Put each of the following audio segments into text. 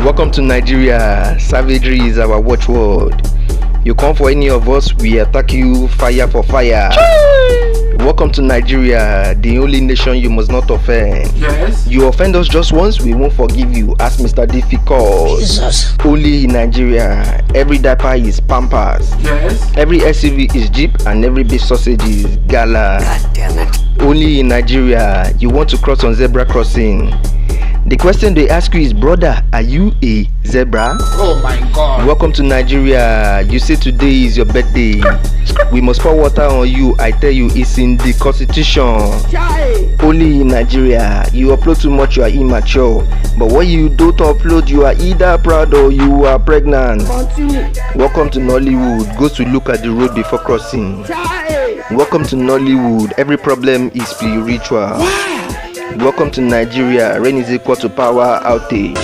Welcome to Nigeria. Savagery is our watchword. You come for any of us, we attack you fire for fire. Welcome to Nigeria, the only nation you must not offend. Yes. You offend us just once, we won't forgive you. Ask Mr. Difficult. Jesus. Only in Nigeria, every diaper is Pampers. Yes. Every SUV is Jeep and every beef sausage is Gala. God damn it. Only in Nigeria, you want to cross on zebra crossing. The question they ask you is, brother, are you a zebra? Oh my God. Welcome to Nigeria. You say today is your birthday. We must pour water on you. I tell you, it's in the constitution. Only in Nigeria. You upload too much, you are immature. But when you don't upload, you are either proud or you are pregnant. Welcome to Nollywood. Go to look at the road before crossing. Welcome to Nollywood. Every problem is spiritual. Welcome to Nigeria. Rain is equal to power outage.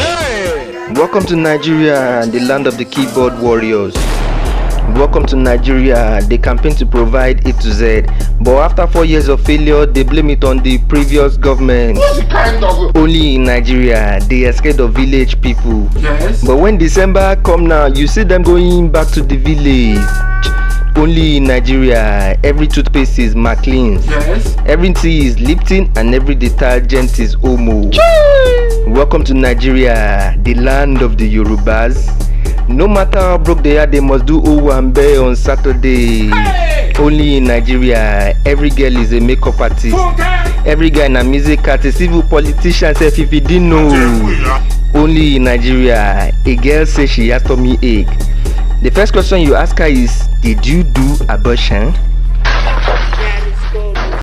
Welcome to Nigeria, the land of the keyboard warriors. Welcome to Nigeria. They campaign to provide A to Z, but after 4 years of failure, they blame it on the previous government. Only in Nigeria, they are scared of village people. Yes. But when December come now, you see them going back to the village. Only in Nigeria, every toothpaste is Maclean's. Yes. Every tea is Lipton and every detergent is Omo. Welcome to Nigeria, the land of the Yorubas. No matter how broke they are, they must do Owambe on Saturday. Hey! Only in Nigeria, every girl is a makeup artist. Every guy na music artist, even politician self if you didn't know. Only in Nigeria, a girl says she has tummy ache. The first question you ask her is, did you do abortion?